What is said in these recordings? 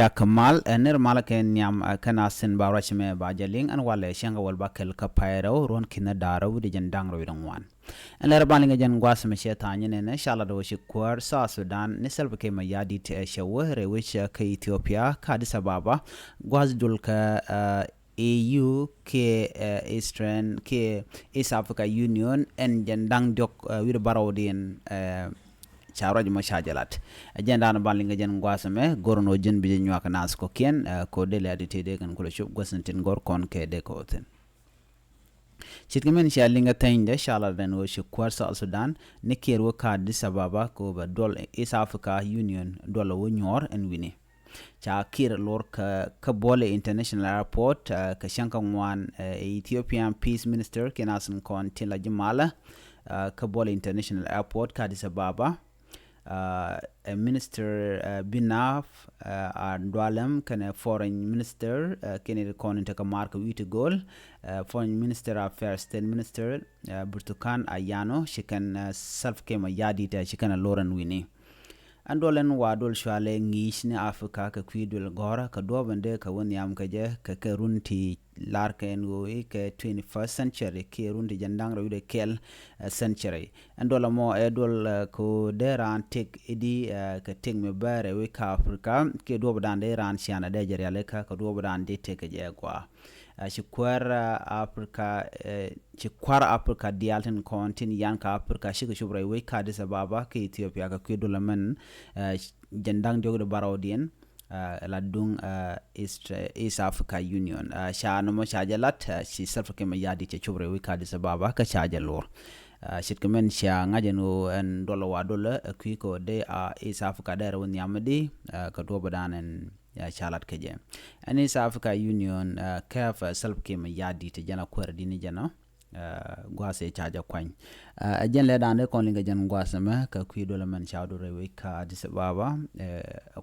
ya kamal ner malaken yam kana sin barachme bajaling an wale shanga wal bakel kapairo ron kina daro de jandang ro wan en ler balinga jan gwas me shetanye ne shala do shi kwar sa sudan ne selbe ke mayadi te shawre which ka ethiopia ka addis ababa gwas dul ka AU ke Eastern ke East Africa Union en jandang dok wir barawdin charoj mo shajalat agenda na balinga jen ngwasame gorno jen bi nyaka nas ko ken ko de la de kan ko shop gosentin gor kon ke de ko ten chitkemen shalinga tinde shala den wo shi kwarsa Sudan ne kerwo ka Addis Ababa ko ba dol East Africa Union dol wo nyor en wini cha kiir lor ka bole international airport ka shanka ngwan Ethiopian peace minister kenasun kon tila jimala ka bole international airport ka Addis Ababa minister binaf Dwalem kana foreign minister kene kon inta ka marka wite gol foreign minister affairs state minister Burtukan Ayano shikan self kema yadi ta shikana loran wini andolen wadol shwale ngishne Afrika ka kwidul gora ka dobende ka woni am ka je ka runti larken go ke 21st century ke runti jandang rawde kel century andola mo edol ko deran tek edi ka tek me bare we ka Afrika ke dobdan de ran siana de jere ka dobdan de tek je kwa shikwar Afrika dialten kontin yanka Afrika shiga shubrai we ka Addis Ababa ke Ethiopia ka kwidul man jandang jogdo barawdien la dung East Africa Union sha no mo shajalat si self ke mayadi che chubre we ka Addis Ababa ka shajalor shitkemen sha ngajeno en dolo wa dolo ko de East Africa der woni amadi ka do badanen ya shalat keje and East Africa Union kaf self ke mayadi te jana kwardi ni jana gwase chaja kwany ajen le dande kon linga jan gwase ma ka kwido la man chawdo rewe ka Addis Ababa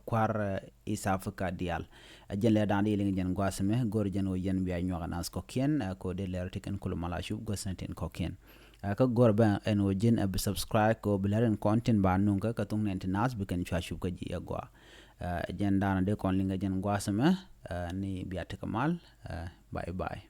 kwar East Africa dial ajen le dande linga jan gwase ma gor jan o yen biya nyoga nas ko ken ko de le tiken ko mala shub gosantin ko ken ka gor ba en o jen ab subscribe ko bilaren content ba nunga ka tung nen nas bi kan chwa shub ka ji agwa ajen dande kon linga jan gwase ma ni biya tikamal bye bye.